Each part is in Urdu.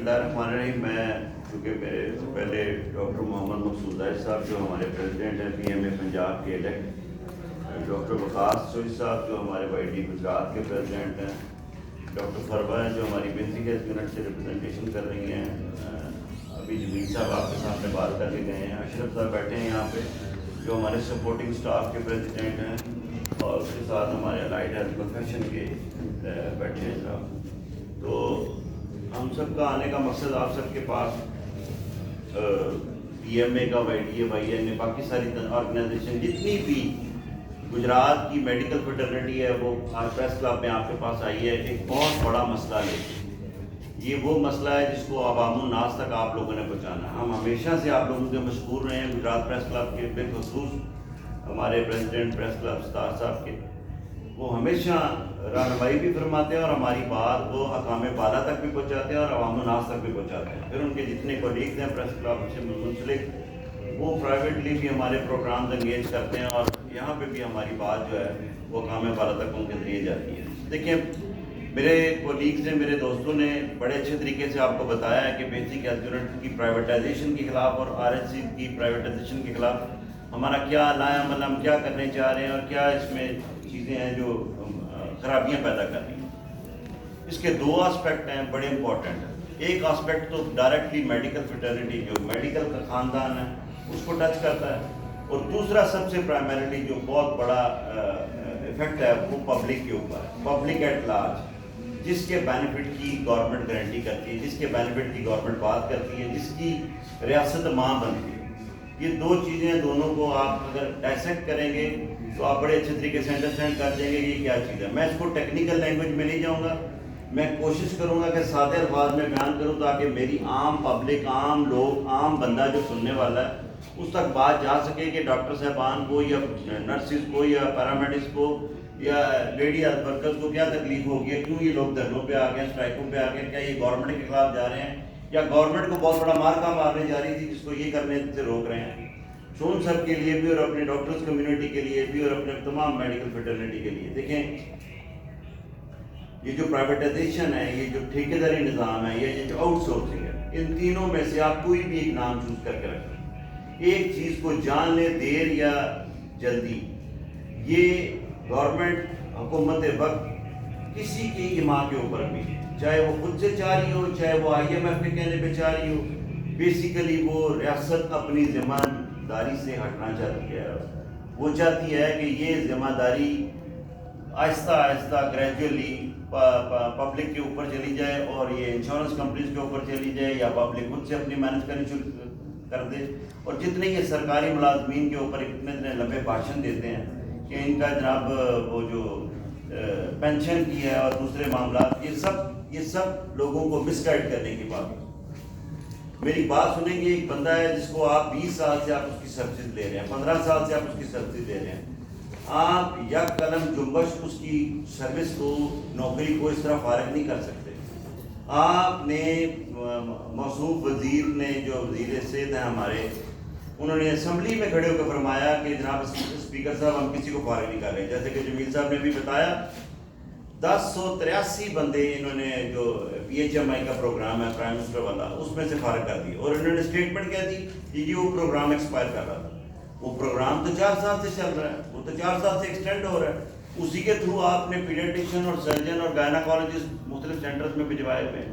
اللہ الرحمن الرحیم. میں چونکہ میرے سے پہلے ڈاکٹر محمد مقصود زاہد صاحب جو ہمارے پریزیڈنٹ ہیں پی ایم اے پنجاب کے الیکٹ, ڈاکٹر وقاص چوہی صاحب جو ہمارے وائی ڈی گجرات کے پریزیڈنٹ ہیں, ڈاکٹر فربا ہیں جو ہماری بیسک ہیلتھ یونٹ سے ریپرزنٹیشن کر رہی ہیں, ابھی جمیل صاحب آپ کے سامنے بات کر کے گئے ہیں, اشرف صاحب بیٹھے ہیں یہاں پہ جو ہمارے سپورٹنگ اسٹاف کے پریزیڈنٹ ہیں, اور اس کے ساتھ ہمارے الائڈ ہیلتھ پروفیشن کے بیٹھے ہیں صاحب. تو ہم سب کا آنے کا مقصد آپ سب کے پاس پی ایم اے کا, Y D A, Y N A, باقی ساری آرگنائزیشن جتنی بھی گجرات کی میڈیکل فیٹرنیٹی ہے وہ آج پریس کلب میں آپ کے پاس آئی ہے ایک بہت بڑا مسئلہ لے کے. یہ وہ مسئلہ ہے جس کو عوام الناس تک آپ لوگوں نے پہنچانا ہے. ہم ہمیشہ سے آپ لوگوں کے مشکور رہے ہیں, گجرات پریس کلب کے بالخصوص ہمارے پریزیڈنٹ پریس کلب ستار صاحب کے, وہ ہمیشہ رہنمائی بھی فرماتے ہیں اور ہماری بات وہ حکام بالا تک بھی پہنچاتے ہیں اور عوام الناس تک بھی پہنچاتے ہیں. پھر ان کے جتنے کولیگز ہیں پریس کلب سے منسلک وہ پرائیویٹلی بھی ہمارے پروگرامز انگیج کرتے ہیں, اور یہاں پہ بھی ہماری بات جو ہے وہ حکام بالا تک ان کے ذریعے جاتی ہے. دیکھیں میرے کولیگز نے, میرے دوستوں نے بڑے اچھے طریقے سے آپ کو بتایا ہے کہ بیسک ہیلتھ یونٹ کی پرائیویٹائزیشن کے خلاف اور آر ایچ سی کی پرائیویٹائزیشن کے خلاف ہمارا کیا لائے عمل, ہم کیا کرنے چاہ رہے ہیں اور کیا اس میں چیزیں ہیں جو خرابیاں پیدا کر رہی ہیں. اس کے دو آسپیکٹ ہیں بڑے امپورٹنٹ ہیں. ایک آسپیکٹ تو ڈائریکٹلی میڈیکل فیٹرنیٹی جو میڈیکل کا خاندان ہے اس کو ٹچ کرتا ہے, اور دوسرا سب سے پرائمریلی جو بہت بڑا افیکٹ ہے وہ پبلک کے اوپر ہے, پبلک ایٹ لارج, جس کے بینیفٹ کی گورنمنٹ گارنٹی کرتی ہے, جس کے بینیفٹ کی گورنمنٹ بات کرتی ہے, جس کی ریاست ماں بنتی ہے. یہ دو چیزیں, دونوں کو آپ اگر ڈائسیکٹ کریں گے تو آپ بڑے اچھے طریقے سے انڈرسٹینڈ کر دیں گے کہ یہ کیا چیز ہے. میں اس کو ٹیکنیکل لینگویج میں نہیں جاؤں گا, میں کوشش کروں گا کہ سادے الفاظ میں بیان کروں تاکہ میری عام پبلک, عام لوگ, عام بندہ جو سننے والا ہے اس تک بات جا سکے کہ ڈاکٹر صاحبان کو یا نرسز کو یا پیرامیڈکس کو یا لیڈی ہیلتھ ورکرز کو کیا تکلیف ہوگی ہے, کیوں یہ لوگ دھرنوں پہ آ گئے ہیں, اسٹرائکوں پہ آ گئے ہیں, کیا یہ گورنمنٹ کے خلاف جا رہے ہیں یا گورنمنٹ کو بہت بڑا مارکا مارنے جا رہی تھی جس کو یہ کرنے سے روک رہے ہیں. سو ان سب کے لیے بھی اور اپنے ڈاکٹرز کمیونٹی کے لیے بھی اور اپنے تمام میڈیکل فیٹرنیٹی کے لیے دیکھیں یہ جو پرائیویٹائزیشن ہے, یہ جو ٹھیکیداری نظام ہے, یہ جو آؤٹ سورسنگ ہے, ان تینوں میں سے آپ کوئی بھی ایک نام چوز کر کے رکھیں. ایک چیز کو جان لیں دیر یا جلدی, یہ گورنمنٹ حکومت وقت کسی کی ایما کے اوپر بھی, چاہے وہ خود سے چاہ رہی ہو, چاہے وہ آئی ایم ایف کے کہنے پہ چاہ رہی ہو, بیسیکلی وہ ریاست اپنی ذمہ داری سے ہٹنا چاہتی ہے. وہ چاہتی ہے کہ یہ ذمہ داری آہستہ آہستہ گریجولی پبلک کے اوپر چلی جائے اور یہ انشورنس کمپنیز کے اوپر چلی جائے یا پبلک خود سے اپنی مینج کرنی شروع کر دے. اور جتنے یہ سرکاری ملازمین کے اوپر اتنے لمبے بھاشن دیتے ہیں کہ ان کا جناب وہ جو پینشن کی ہے اور دوسرے معاملات, یہ سب لوگوں کو مس گائیڈ کرنے کی بات ہے. میری بات سنیں گے, ایک بندہ ہے جس کو آپ 20 سال سے آپ اس کی سروسز لے رہے ہیں, 15 سال سے آپ اس کی سروسز لے رہے ہیں, آپ یک قلم جنبش اس کی سروس کو, نوکری کو اس طرح فارغ نہیں کر سکتے. آپ نے موصوف وزیر نے جو وزیر صحت ہیں ہمارے, انہوں نے اسمبلی میں کھڑے ہو کے فرمایا کہ جناب اسپیکر صاحب ہم کسی کو فارغ نہیں کر رہے. جیسے کہ جمیل صاحب نے بھی بتایا 1083 بندے انہوں نے جو پی ایچ ایم آئی کا پروگرام ہے پرائم منسٹر والا اس میں سے فارغ کر دی, اور انہوں نے اسٹیٹمنٹ کہہ دی کہ وہ پروگرام ایکسپائر کر رہا تھا. وہ پروگرام تو 4 سال سے چل رہا ہے, وہ تو 4 سال سے ایکسٹینڈ ہو رہا ہے. اسی کے تھرو آپ نے پیڈیٹیشین اور سرجن اور گائناکالوجسٹ مختلف سینٹرز میں بھجوائے ہوئے ہیں.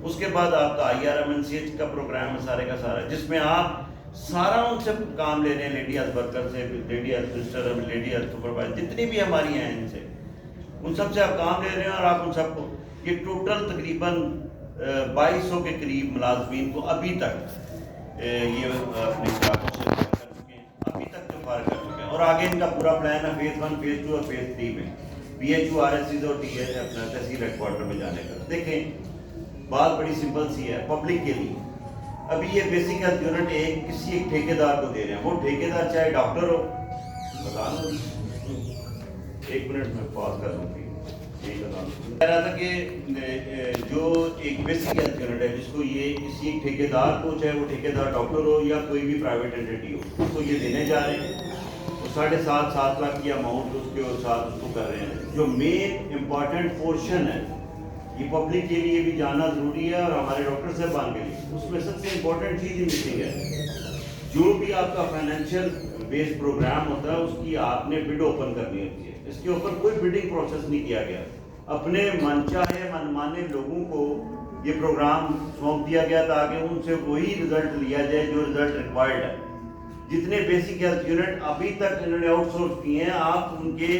اس کے بعد آپ کا I R M N C H کا پروگرام ہے سارے کا سارا, جس میں آپ سارا ان سے کام لے رہے ہیں, لیڈی ہیلتھ ورکر سے, lady health sister, lady health supervisor, جتنی بھی ہماری ہیں ان سے, ان سب سے آپ کام لے رہے ہیں. اور آپ ان سب کو یہ ٹوٹل تقریباً 2200 کے قریب ملازمین کو ابھی تک یہ اپنے کر چکے ہیں, ابھی تک جو فارغ کر چکے ہیں. اور آگے ان کا پورا پلان ہے فیز 1, فیز 2 اور فیز 3 میں P H O, R S Cs اور ٹی ایچ اپنا تحصیل ہیڈ کوارٹر میں جانے کا. دیکھیں بات بڑی سمپل سی ہے پبلک کے لیے. ابھی یہ بیسک ہیلتھ یونٹ کسی ایک ٹھیکیدار کو دے رہے ہیں, وہ ٹھیکیدار چاہے ڈاکٹر ہو, بتا دو 1 منٹ میں پاس کر دوں گی. کہہ رہا تھا کہ جو ایک بیسک ہیلتھ یونٹ ہے جس کو یہ کسی ایک ٹھیکیدار کو, چاہے وہ ٹھیکیدار ڈاکٹر ہو یا کوئی بھی پرائیویٹ اینٹی ہو, اس کو یہ دینے جا رہے ہیں. 7.5 لاکھ کی اماؤنٹ اس کے ساتھ اس کو کر رہے ہیں. جو مین امپورٹنٹ پورشن ہے یہ پبلک کے لیے بھی جاننا ضروری ہے اور ہمارے ڈاکٹر صاحبان کے لیے. اس میں سب سے امپورٹنٹ چیز ہی مسنگ ہے. جو بھی آپ کا فائنینشیل بیس پروگرام ہوتا ہے اس کی آپ نے بڈ اوپن کرنی ہوتی ہے. اس کے اوپر کوئی بڈنگ پروسیس نہیں کیا گیا. اپنے من چاہے من مانے لوگوں کو یہ پروگرام سونپ دیا گیا تاکہ ان سے وہی رزلٹ لیا جائے جو رزلٹ ریکوائرڈ ہے. جتنے بیسک ہیلتھ یونٹ ابھی تک انہوں نے آؤٹ سورس کیے ہیں, آپ ان کے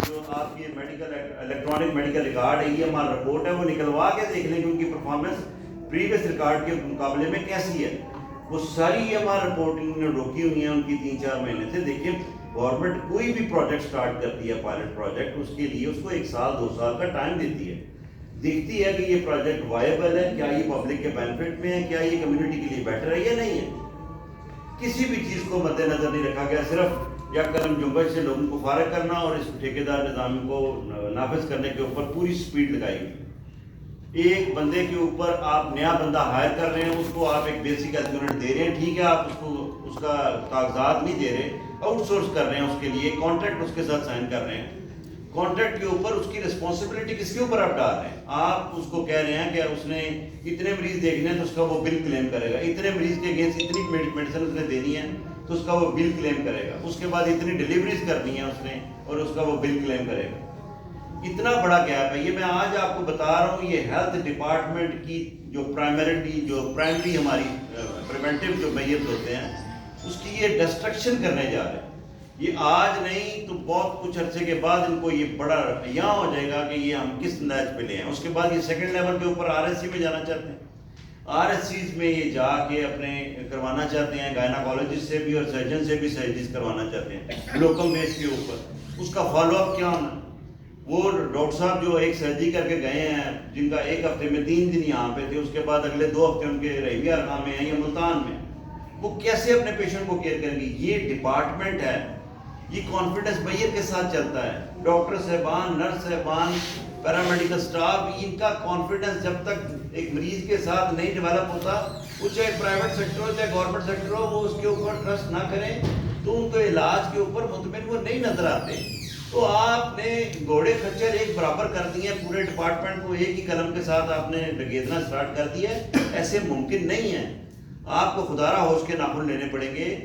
جو آپ کی میڈیکل الیکٹرانک میڈیکل ریکارڈ ہے, EMR رپورٹ ہے, وہ نکلوا کے دیکھ لیں کہ ان کی پرفارمنس پریویس ریکارڈ کے مقابلے میں کیسی ہے. وہ ساری EMR رپورٹ انہوں نے روکی ہوئی ہیں ان کی 3-4 مہینے سے. دیکھیں گورنمنٹ کوئی بھی پروجیکٹ سٹارٹ کرتی ہے, پائلٹ پروجیکٹ, اس کے لیے اس کو 1 سال 2 سال کا ٹائم دیتی ہے. دیکھتی ہے کہ یہ پروجیکٹ وائبل ہے, کیا یہ پبلک کے بینیفٹ میں ہے, کیا یہ کمیونٹی کے لیے بیٹر ہے یا نہیں ہے. کسی بھی چیز کو مد نظر نہیں رکھا گیا, صرف یا قلم جنبش سے لوگوں کو فارغ کرنا اور اس ٹھیکیدار نظام کو نافذ کرنے کے اوپر پوری سپیڈ لگائی ہوئی. ایک بندے کے اوپر آپ نیا بندہ ہائر کر رہے ہیں, اس کو آپ ایک بیسک ہیلتھ یونٹ دے رہے ہیں, ٹھیک ہے, آپ اس کو اس کا کاغذات نہیں دے رہے, آؤٹ سورس کر رہے ہیں, اس کے لیے کانٹریکٹ اس کے ساتھ سائن کر رہے ہیں. کانٹریکٹ کے اوپر اس کی رسپانسبلٹی کس کے اوپر آپ ڈال رہے ہیں. آپ اس کو کہہ رہے ہیں کہ اس نے اتنے مریض دیکھنے ہیں تو اس کا وہ بل کلیم کرے گا, اتنے مریض کے اگینسٹ اتنی میڈیسن اس نے دینی ہے تو اس کا وہ بل کلیم کرے گا, اس کے بعد اتنی ڈیلیوریز کرنی ہے اس نے اور اس کا وہ بل کلیم کرے گا. اتنا بڑا گیپ ہے. یہ میں آج آپ کو بتا رہا ہوں, یہ ہیلتھ ڈپارٹمنٹ کی جو پرائمری ہماری پریونٹیو جو میجرز ہوتے ہیں اس کی یہ ڈسٹرکشن کرنے جا رہے ہیں. یہ آج نہیں تو بہت کچھ عرصے کے بعد ان کو یہ بڑا یہاں ہو جائے گا کہ یہ ہم کس نتج پہ لے ہیں. اس کے بعد یہ سیکنڈ لیول کے اوپر RSC میں جانا چاہتے ہیں. RSCs میں یہ جا کے اپنے کروانا چاہتے ہیں, گائناکالوجسٹ سے بھی اور سرجن سے بھی سرجریز کروانا چاہتے ہیں لوکل بیس کے اوپر. اس کا فالو اپ کیا ہونا. وہ ڈاکٹر صاحب جو ایک سرجری کر کے گئے ہیں, جن کا 1 ہفتے میں 3 دن یہاں پہ تھے, اس کے بعد اگلے 2 ہفتے ان کے رحیمیہ ارقام میں ہیں یا ملتان میں, وہ کیسے اپنے پیشنٹ کو کیئر کریں گے. یہ ڈپارٹمنٹ ہے, یہ کانفیڈنس میئر کے ساتھ چلتا ہے. ڈاکٹر صاحبان, نرس صاحبان, پیرامیڈیکل سٹاف, ان کا کانفیڈنس جب تک ایک مریض کے ساتھ نہیں ڈیولپ ہوتا, وہ چاہے پرائیویٹ سیکٹر ہو چاہے گورنمنٹ سیکٹر ہو, وہ اس کے اوپر ٹرسٹ نہ کریں تو ان کو علاج کے اوپر مطمئن وہ نہیں نظر آتے. تو آپ نے گھوڑے خچر ایک برابر کر دیے, پورے ڈپارٹمنٹ کو ایک ہی قلم کے ساتھ آپ نے ڈگیدنا سٹارٹ کر دیا ہے. ایسے ممکن نہیں ہے. آپ کو خدا را ہوش کے ناخن لینے پڑیں گے.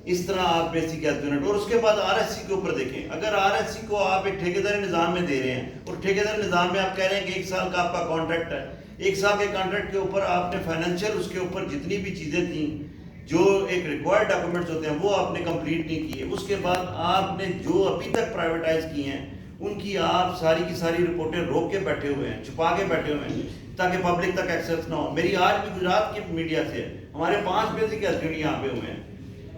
اس طرح آپ بیسک ہیلتھ یونٹ اور اس کے بعد RSC کے اوپر دیکھیں. اگر RSC کو آپ ایک ٹھیکیداری نظام میں دے رہے ہیں اور ٹھیکیداری نظام میں آپ کہہ رہے ہیں کہ 1 سال کا آپ کا کانٹریکٹ ہے, 1 سال کے کانٹریکٹ کے اوپر آپ نے فائنینشیل اس کے اوپر جتنی بھی چیزیں تھیں جو ایک ریکوائرڈ ڈاکومنٹس ہوتے ہیں وہ آپ نے کمپلیٹ نہیں کیے. اس کے بعد آپ نے جو ابھی تک پرائیویٹائز کی ہیں ان کی آپ ساری کی ساری رپورٹیں روک کے بیٹھے ہوئے ہیں, چھپا کے بیٹھے ہوئے ہیں تاکہ پبلک تک ایکسیس نہ ہو. میری آج بھی گجرات کی میڈیا سے ہمارے 5 بیسک ہیلتھ یونٹ یہاں پہ ہوئے ہیں,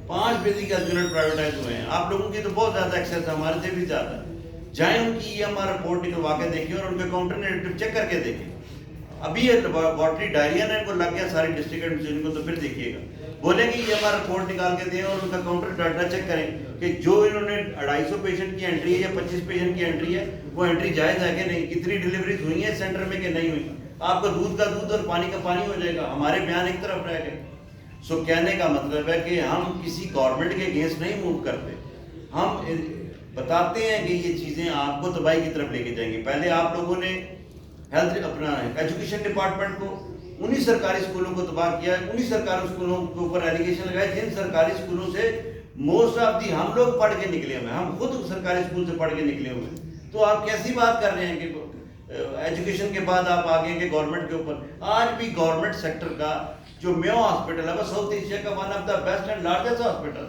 5 بیسک ہیلتھ یونٹ پرائیویٹائز ہوئے ہیں. آپ لوگوں کی تو بہت زیادہ ایکسیس ہے, ہمارے سے بھی زیادہ. جائیں ان کی EMR رپورٹ نکلوا کے دیکھیں اور ان کے کاؤنٹر نیگیٹو چیک کر کے دیکھیں. ابھی لیبارٹری ڈائریا نے ان کو لگ گیا ساری ڈسٹرکٹ ایڈمنسٹریشن کو, تو پھر دیکھیے گا بولیں کہ EMR رپورٹ نکال کے دیں اور ان کا کاؤنٹر ڈاٹا چیک کریں کہ جو انہوں نے 250 پیشنٹ کی انٹری ہے یا 25 پیشنٹ کی انٹری ہے وہ انٹری جائز ہے کہ نہیں, کتنی ڈیلیوریز ہوئی ہیں سینٹر میں کہ نہیں ہوئی. آپ کا دودھ کا دودھ اور پانی کا پانی ہو جائے گا. ہمارے بیان ایک طرف رہ گئے. سو کہنے کا مطلب ہے کہ ہم کسی گورنمنٹ کے اگینسٹ نہیں موو کرتے, ہم بتاتے ہیں کہ یہ چیزیں آپ کو تباہی کی طرف لے کے جائیں گے. پہلے آپ لوگوں نے ہیلتھ اپنا ایجوکیشن ڈپارٹمنٹ کو, انہی سرکاری اسکولوں کو تباہ کیا, انہی سرکاری اسکولوں کے اوپر ایلیگیشن لگائے جن سرکاری اسکولوں سے موسٹ آف دی ہم لوگ پڑھ کے نکلے ہوئے ہیں, ہم خود سرکاری اسکول سے پڑھ کے نکلے ہوئے ہیں. تو آپ کیسی بات کر رہے ہیں کہ ایجوکیشن کے بعد آپ آگے کہ گورنمنٹ کے اوپر. آج بھی گورنمنٹ سیکٹر کا جو میو ہاسپٹل ہے وہ ساؤتھ ایشیا کا one of the best and largest hospital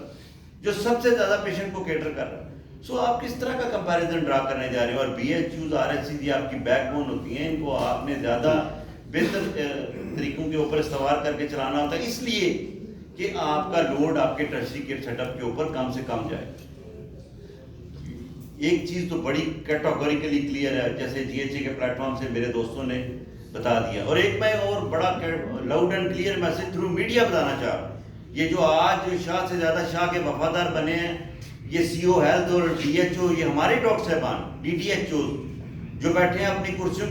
جو سب سے زیادہ پیشنٹ کو کیٹر کر رہا ہے. سو آپ کس طرح کا کمپیریزن ڈرا کرنے جا رہے ہیں. اور BHUs RSC دی آپ کی بیک بون ہوتی ہیں, ان کو آپ نے زیادہ بہتر طریقوں کے اوپر استوار کر کے چلانا ہوتا ہے, اس لیے کہ آپ کا لوڈ آپ کے ٹرشری کے سیٹ اپ کے اوپر کم سے کم جائے. ایک چیز تو بڑی کیٹاگوریکلی کلیئر ہے, جیسے GHA کے پلیٹ فارم سے میرے دوستوں نے بتا دیا. اور ایک میں اور بڑا loud and clear message through media بتانا چاہ رہا ہوں. یہ جو آج شاہ سے زیادہ شاہ کے وفادار بنے ہیں, یہ CO ہیلتھ اور DHO, یہ ہمارے ڈاکٹر صاحبان DDHOs جو بیٹھے ہیں اپنی کرسیوں